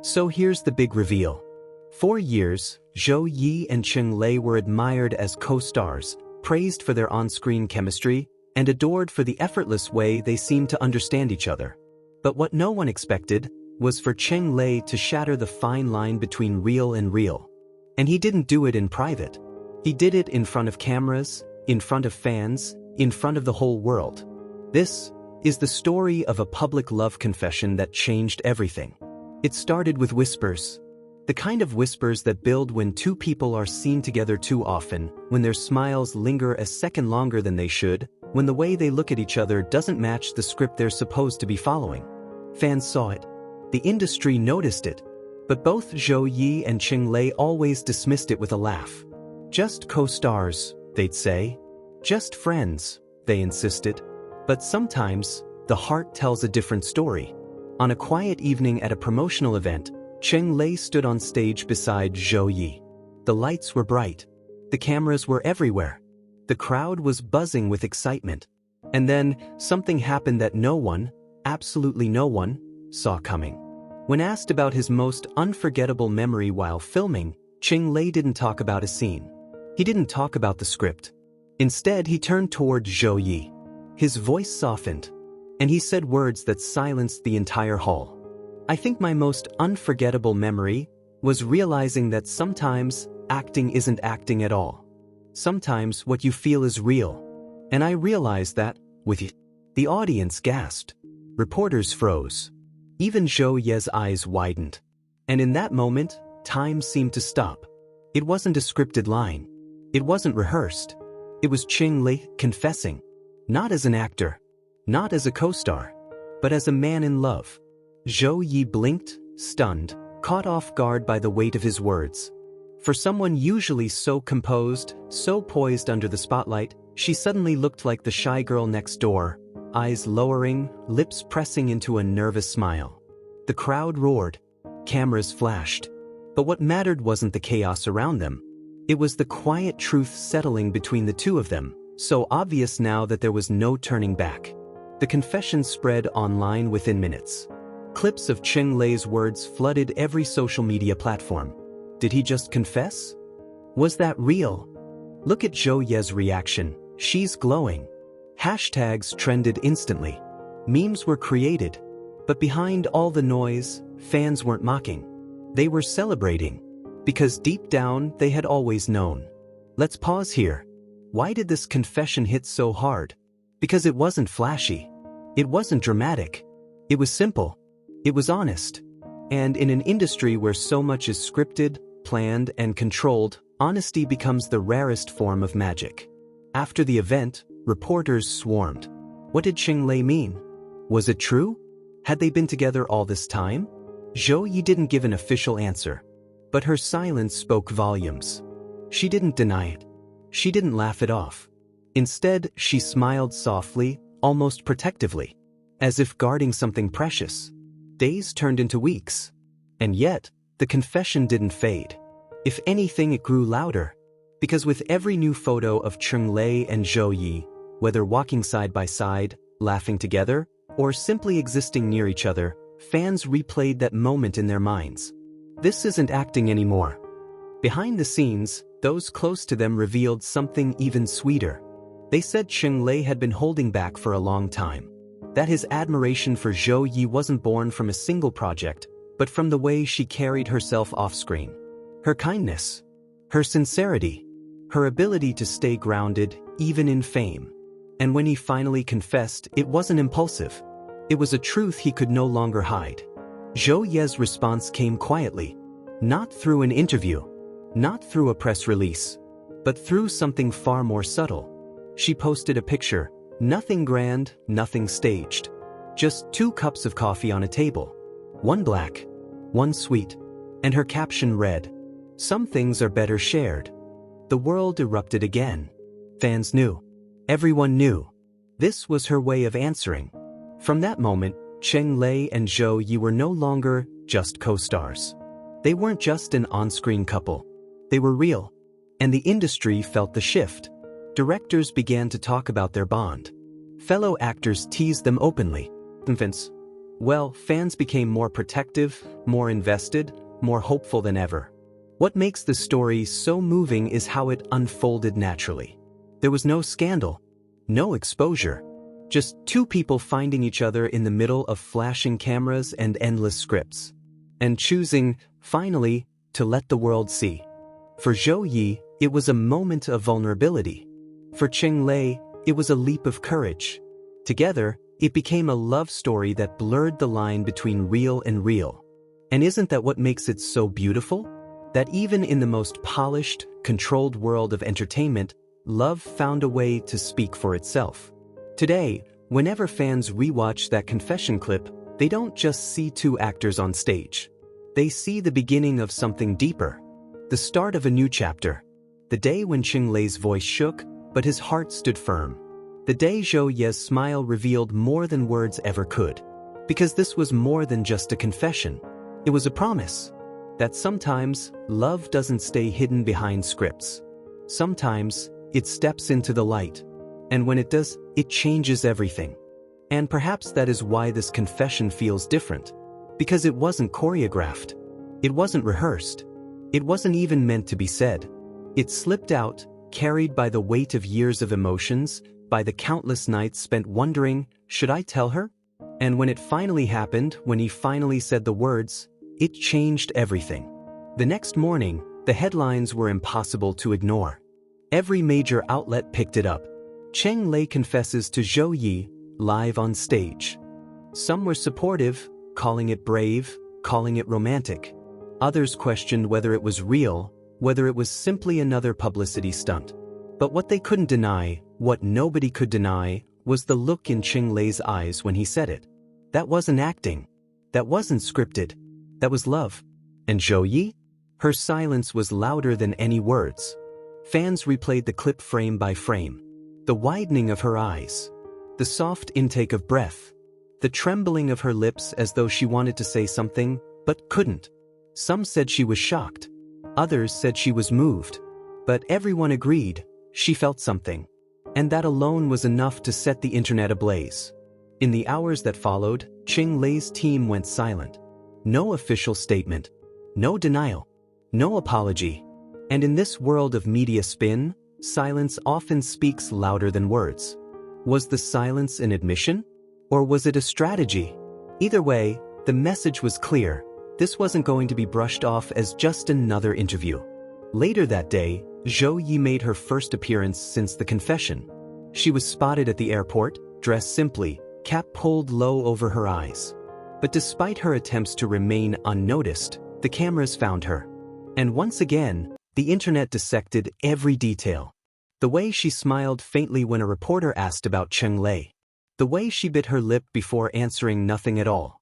So here's the big reveal. For years, Zhou and Cheng Lei were admired as co-stars, praised for their on-screen chemistry, and adored for the effortless way they seemed to understand each other. But what no one expected was for Cheng Lei to shatter the fine line between real and real. And he didn't do it in private. He did it in front of cameras, in front of fans, in front of the whole world. This is the story of a public love confession that changed everything. It started with whispers. The kind of whispers that build when two people are seen together too often, when their smiles linger a second longer than they should, when the way they look at each other doesn't match the script they're supposed to be following. Fans saw it. The industry noticed it. But both Zhou and Cheng Lei always dismissed it with a laugh. Just co-stars, they'd say. Just friends, they insisted. But sometimes, the heart tells a different story. On a quiet evening at a promotional event, Cheng Lei stood on stage beside Zhou. The lights were bright. The cameras were everywhere. The crowd was buzzing with excitement. And then, something happened that no one, absolutely no one, saw coming. When asked about his most unforgettable memory while filming, Cheng Lei didn't talk about a scene. He didn't talk about the script. Instead, he turned toward Zhou. His voice softened, and he said words that silenced the entire hall. I think my most unforgettable memory was realizing that sometimes acting isn't acting at all. Sometimes what you feel is real. And I realized that, with you. The audience gasped. Reporters froze. Even Zhou's eyes widened. And in that moment, time seemed to stop. It wasn't a scripted line. It wasn't rehearsed. It was Cheng Lei confessing. Not as an actor. Not as a co-star. But as a man in love. Zhou blinked, stunned, caught off guard by the weight of his words. For someone usually so composed, so poised under the spotlight, she suddenly looked like the shy girl next door, eyes lowering, lips pressing into a nervous smile. The crowd roared. Cameras flashed. But what mattered wasn't the chaos around them. It was the quiet truth settling between the two of them, so obvious now that there was no turning back. The confession spread online within minutes. Clips of Cheng Lei's words flooded every social media platform. Did he just confess? Was that real? Look at Zhou's reaction. She's glowing. Hashtags trended instantly. Memes were created. But behind all the noise, fans weren't mocking. They were celebrating. Because deep down, they had always known. Let's pause here. Why did this confession hit so hard? Because it wasn't flashy. It wasn't dramatic. It was simple. It was honest. And in an industry where so much is scripted, planned, and controlled, honesty becomes the rarest form of magic. After the event, reporters swarmed. What did Cheng Lei mean? Was it true? Had they been together all this time? Zhou didn't give an official answer. But her silence spoke volumes. She didn't deny it. She didn't laugh it off. Instead, she smiled softly, almost protectively, as if guarding something precious. Days turned into weeks. And yet, the confession didn't fade. If anything, it grew louder. Because with every new photo of Cheng Lei and Zhou, whether walking side by side, laughing together, or simply existing near each other, fans replayed that moment in their minds. This isn't acting anymore. Behind the scenes, those close to them revealed something even sweeter. They said Cheng Lei had been holding back for a long time. That his admiration for Zhou wasn't born from a single project, but from the way she carried herself off-screen. Her kindness. Her sincerity. Her ability to stay grounded, even in fame. And when he finally confessed, it wasn't impulsive. It was a truth he could no longer hide. Zhou's response came quietly. Not through an interview. Not through a press release. But through something far more subtle. She posted a picture. Nothing grand, nothing staged. Just 2 cups of coffee on a table. One black, one sweet. And her caption read, "Some things are better shared." The world erupted again. Fans knew. Everyone knew. This was her way of answering. From that moment, Cheng Lei and Zhou were no longer just co-stars. They weren't just an on-screen couple. They were real. And the industry felt the shift. Directors began to talk about their bond. Fellow actors teased them openly. Infants. Well, fans became more protective, more invested, more hopeful than ever. What makes the story so moving is how it unfolded naturally. There was no scandal, no exposure, just two people finding each other in the middle of flashing cameras and endless scripts, and choosing, finally, to let the world see. For Zhou, it was a moment of vulnerability. For Cheng Lei, it was a leap of courage. Together, it became a love story that blurred the line between real and real. And isn't that what makes it so beautiful? That even in the most polished, controlled world of entertainment, love found a way to speak for itself. Today, whenever fans rewatch that confession clip, they don't just see two actors on stage. They see the beginning of something deeper. The start of a new chapter. The day when Cheng Lei's voice shook, but his heart stood firm. The day Zhou Ye's smile revealed more than words ever could. Because this was more than just a confession. It was a promise. That sometimes, love doesn't stay hidden behind scripts. Sometimes, it steps into the light. And when it does, it changes everything. And perhaps that is why this confession feels different. Because it wasn't choreographed. It wasn't rehearsed. It wasn't even meant to be said. It slipped out, carried by the weight of years of emotions, by the countless nights spent wondering, should I tell her? And when it finally happened, when he finally said the words, it changed everything. The next morning, the headlines were impossible to ignore. Every major outlet picked it up. Cheng Lei confesses to Zhou, live on stage. Some were supportive, calling it brave, calling it romantic. Others questioned whether it was real, whether it was simply another publicity stunt. But what they couldn't deny, what nobody could deny, was the look in Cheng Lei's eyes when he said it. That wasn't acting. That wasn't scripted. That was love. And Zhou? Her silence was louder than any words. Fans replayed the clip frame by frame. The widening of her eyes. The soft intake of breath. The trembling of her lips as though she wanted to say something, but couldn't. Some said she was shocked. Others said she was moved. But everyone agreed, she felt something. And that alone was enough to set the internet ablaze. In the hours that followed, Cheng Lei's team went silent. No official statement. No denial. No apology. And in this world of media spin, silence often speaks louder than words. Was the silence an admission? Or was it a strategy? Either way, the message was clear. This wasn't going to be brushed off as just another interview. Later that day, Zhou made her first appearance since the confession. She was spotted at the airport, dressed simply, cap pulled low over her eyes. But despite her attempts to remain unnoticed, the cameras found her. And once again, the internet dissected every detail. The way she smiled faintly when a reporter asked about Cheng Lei. The way she bit her lip before answering nothing at all.